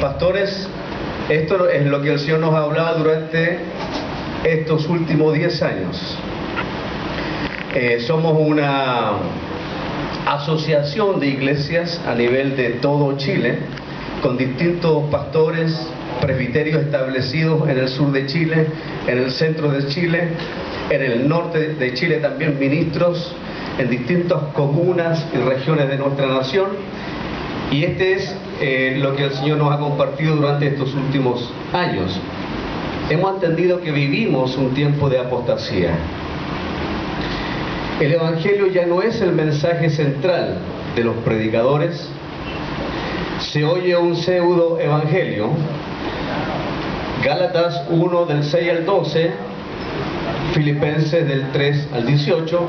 Pastores, esto es lo que el Señor nos ha hablado durante estos últimos 10 años. Somos una asociación de iglesias a nivel de todo Chile, con distintos pastores, presbiterios establecidos en el sur de Chile, en el centro de Chile, en el norte de Chile también ministros en distintas comunas y regiones de nuestra nación. Y este es lo que el Señor nos ha compartido durante estos últimos años. Hemos entendido que vivimos un tiempo de apostasía. El Evangelio ya no es el mensaje central de los predicadores. Se oye un pseudo evangelio. Gálatas 1 del 6 al 12, Filipenses del 3 al 18.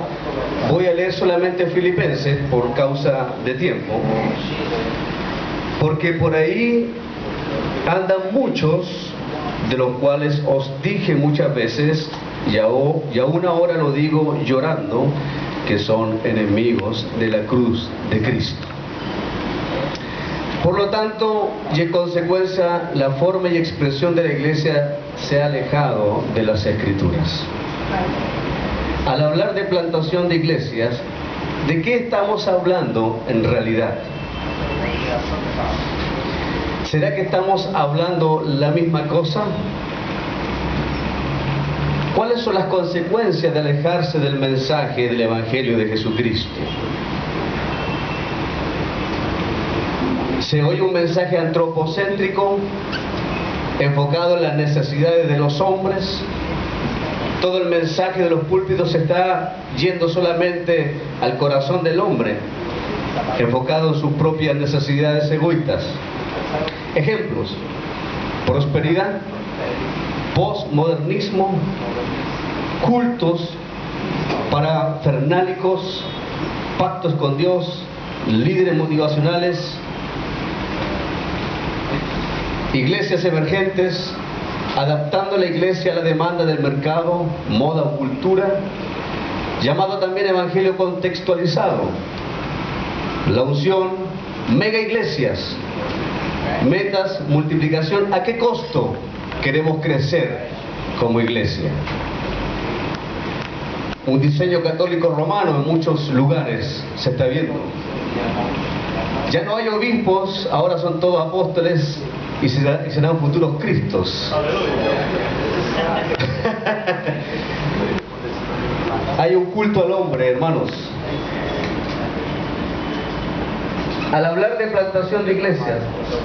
Voy a leer solamente Filipenses por causa de tiempo, porque por ahí andan muchos, de los cuales os dije muchas veces, y aún ahora lo digo llorando, que son enemigos de la cruz de Cristo. Por lo tanto, y en consecuencia, la forma y expresión de la iglesia se ha alejado de las Escrituras. Al hablar de plantación de iglesias, ¿de qué estamos hablando en realidad? ¿Será que estamos hablando la misma cosa? ¿Cuáles son las consecuencias de alejarse del mensaje del Evangelio de Jesucristo? Se oye un mensaje antropocéntrico, enfocado en las necesidades de los hombres. Todo el mensaje de los púlpitos está yendo solamente al corazón del hombre, enfocado en sus propias necesidades egoístas. Ejemplos: prosperidad, postmodernismo, cultos parafernálicos, pactos con Dios, líderes motivacionales, iglesias emergentes, adaptando la iglesia a la demanda del mercado, moda o cultura, llamado también evangelio contextualizado, la unción, mega iglesias, metas, multiplicación. ¿A qué costo queremos crecer como iglesia? Un diseño católico romano en muchos lugares se está viendo. Ya no hay obispos, ahora son todos apóstoles y serán futuros Cristos. Hay un culto al hombre, hermanos. Al hablar de plantación de iglesias,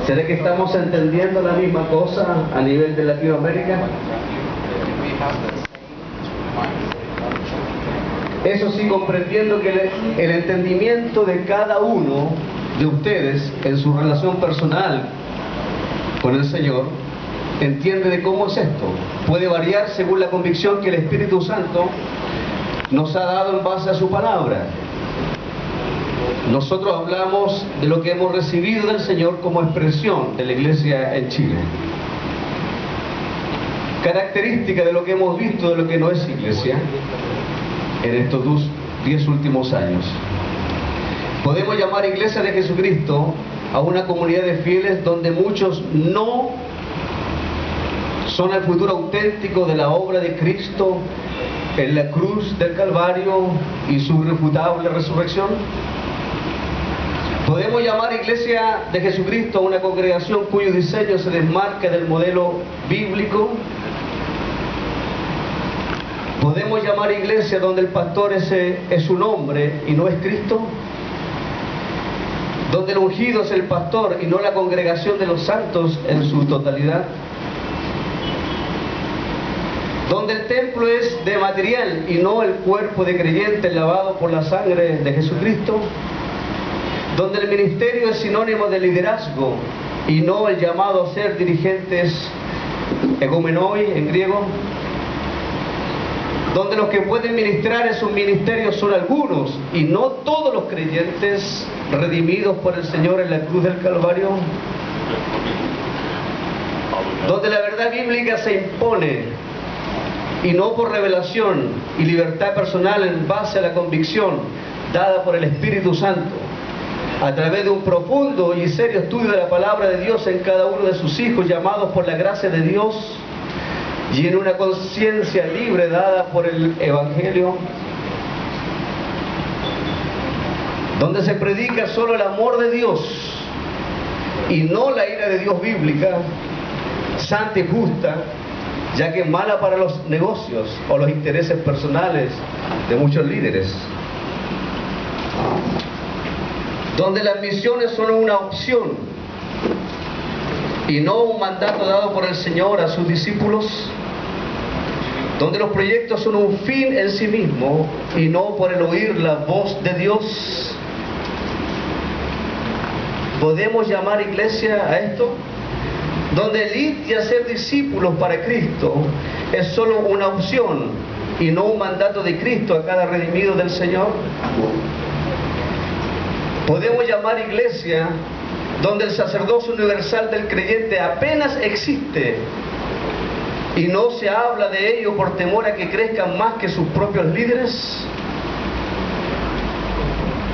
¿será que estamos entendiendo la misma cosa a nivel de Latinoamérica? Eso sí, comprendiendo que el entendimiento de cada uno de ustedes en su relación personal con el Señor, entiende de cómo es esto. Puede variar según la convicción que el Espíritu Santo nos ha dado en base a su palabra. Nosotros hablamos de lo que hemos recibido del Señor como expresión de la iglesia en Chile. Característica de lo que hemos visto de lo que no es iglesia en estos 10 últimos años. Podemos llamar iglesia de Jesucristo a una comunidad de fieles donde muchos no son el futuro auténtico de la obra de Cristo en la cruz del Calvario y su irrefutable resurrección. Podemos llamar iglesia de Jesucristo a una congregación cuyo diseño se desmarca del modelo bíblico. Podemos llamar iglesia donde el pastor es un hombre y no es Cristo, donde el ungido es el pastor y no la congregación de los santos en su totalidad, donde el templo es de material y no el cuerpo de creyentes lavado por la sangre de Jesucristo, donde el ministerio es sinónimo de liderazgo y no el llamado a ser dirigentes egumenoi en griego, donde los que pueden ministrar en sus ministerios son algunos y no todos los creyentes redimidos por el Señor en la cruz del Calvario, donde la verdad bíblica se impone y no por revelación y libertad personal en base a la convicción dada por el Espíritu Santo, a través de un profundo y serio estudio de la palabra de Dios en cada uno de sus hijos, llamados por la gracia de Dios, y en una conciencia libre dada por el Evangelio, donde se predica solo el amor de Dios y no la ira de Dios bíblica, santa y justa, ya que es mala para los negocios o los intereses personales de muchos líderes, donde las misiones son una opción y no un mandato dado por el Señor a sus discípulos, donde los proyectos son un fin en sí mismo y no por el oír la voz de Dios. ¿Podemos llamar iglesia a esto? Donde el ir y hacer discípulos para Cristo es solo una opción y no un mandato de Cristo a cada redimido del Señor. Podemos llamar iglesia donde el sacerdocio universal del creyente apenas existe y no se habla de ello por temor a que crezcan más que sus propios líderes.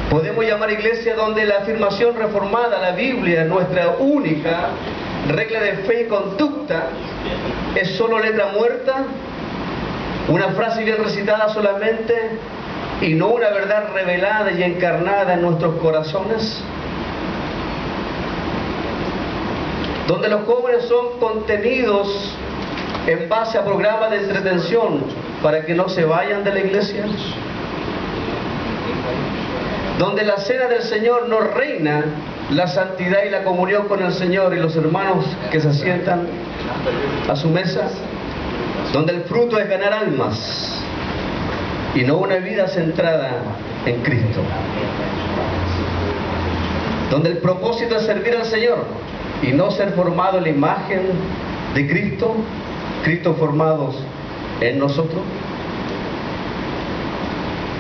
Podemos llamar iglesia donde la afirmación reformada, la Biblia, nuestra única regla de fe y conducta, es solo letra muerta, una frase bien recitada solamente, y no una verdad revelada y encarnada en nuestros corazones, donde los jóvenes son contenidos en base a programas de entretención para que no se vayan de la iglesia, donde la cena del Señor no reina la santidad y la comunión con el Señor y los hermanos que se sientan a su mesa, donde el fruto es ganar almas y no una vida centrada en Cristo, donde el propósito es servir al Señor y no ser formado en la imagen de Cristo, Cristo formados en nosotros.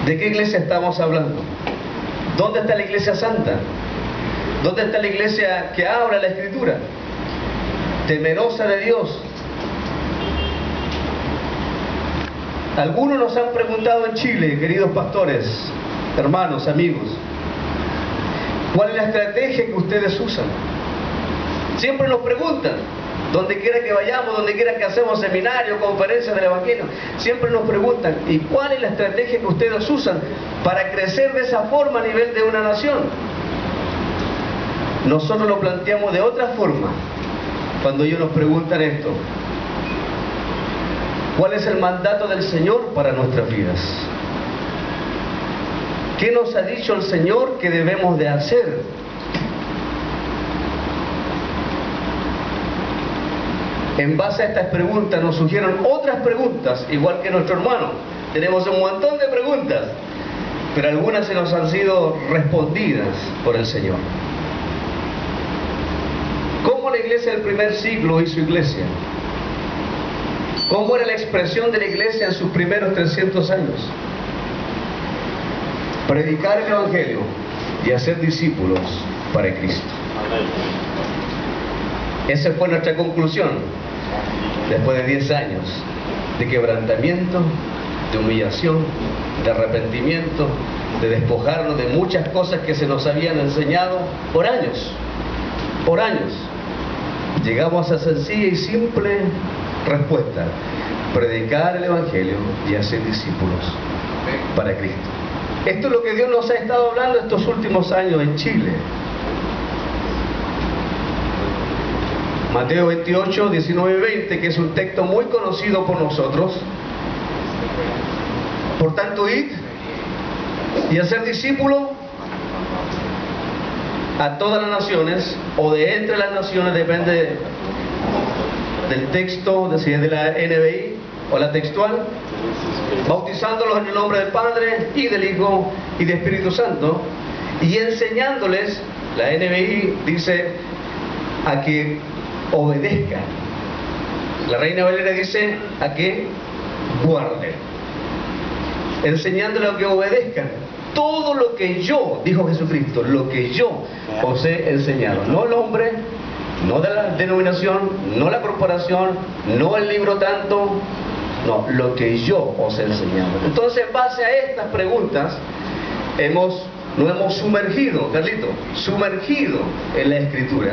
¿De qué iglesia estamos hablando? ¿Dónde está la iglesia santa? ¿Dónde está la iglesia que habla la Escritura? Temerosa de Dios. Algunos nos han preguntado en Chile, queridos pastores, hermanos, amigos, ¿cuál es la estrategia que ustedes usan? Siempre nos preguntan, donde quiera que vayamos, donde quiera que hacemos seminarios, conferencias del Evangelio, siempre nos preguntan, ¿y cuál es la estrategia que ustedes usan para crecer de esa forma a nivel de una nación? Nosotros lo planteamos de otra forma, cuando ellos nos preguntan esto. ¿Cuál es el mandato del Señor para nuestras vidas? ¿Qué nos ha dicho el Señor que debemos de hacer? En base a estas preguntas nos surgieron otras preguntas, igual que nuestro hermano. Tenemos un montón de preguntas, pero algunas se nos han sido respondidas por el Señor. ¿Cómo la iglesia del primer siglo hizo iglesia? ¿Cómo era la expresión de la iglesia en sus primeros 300 años? Predicar el Evangelio y hacer discípulos para Cristo. Esa fue nuestra conclusión después de 10 años de quebrantamiento, de humillación, de arrepentimiento, de despojarnos de muchas cosas que se nos habían enseñado por años. Por años. Llegamos a esa sencilla y simple respuesta: predicar el Evangelio y hacer discípulos para Cristo. Esto es lo que Dios nos ha estado hablando estos últimos años en Chile. Mateo 28, 19 y 20, que es un texto muy conocido por nosotros. Por tanto, id y hacer discípulos a todas las naciones, o de entre las naciones, depende del texto, de si es de la NBI o la textual, bautizándolos en el nombre del Padre y del Hijo y del Espíritu Santo, y enseñándoles, la NBI dice, a que obedezcan. La Reina Valera dice a que guarden, enseñándoles a que obedezcan todo lo que yo, dijo Jesucristo, lo que yo os he enseñado. No el hombre, no de la denominación, no la corporación, no el libro tanto, no, lo que yo os he enseñado. Entonces, en base a estas preguntas, hemos Nos hemos sumergido, Carlito, sumergido en la Escritura.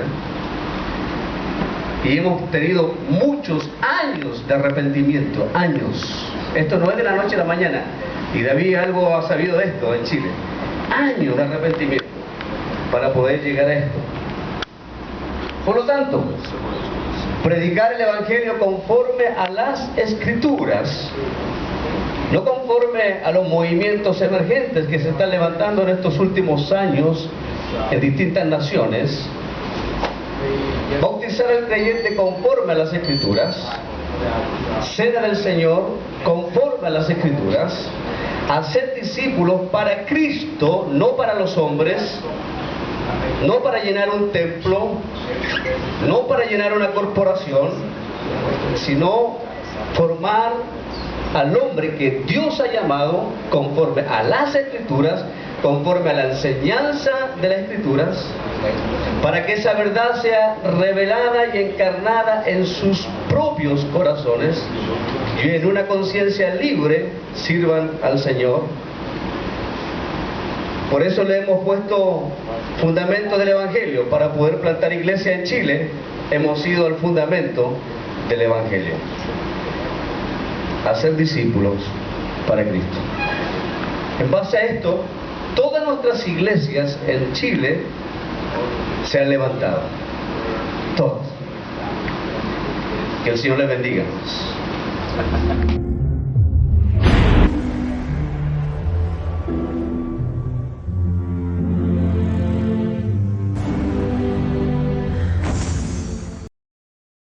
Y hemos tenido muchos años de arrepentimiento, años. Esto no es de la noche a la mañana. Y David algo ha sabido de esto en Chile. Años de arrepentimiento para poder llegar a esto. Por lo tanto, predicar el Evangelio conforme a las Escrituras, no conforme a los movimientos emergentes que se están levantando en estos últimos años en distintas naciones. Bautizar al creyente conforme a las Escrituras, cena del Señor conforme a las Escrituras, hacer discípulos para Cristo, no para los hombres, no para llenar un templo, no para llenar una corporación, sino formar al hombre que Dios ha llamado conforme a las Escrituras, conforme a la enseñanza de las Escrituras, para que esa verdad sea revelada y encarnada en sus propios corazones y en una conciencia libre sirvan al Señor. Por eso le hemos puesto fundamento del Evangelio. Para poder plantar iglesia en Chile, hemos ido al fundamento del Evangelio: hacer discípulos para Cristo. En base a esto, todas nuestras iglesias en Chile se han levantado. Todas. Que el Señor les bendiga.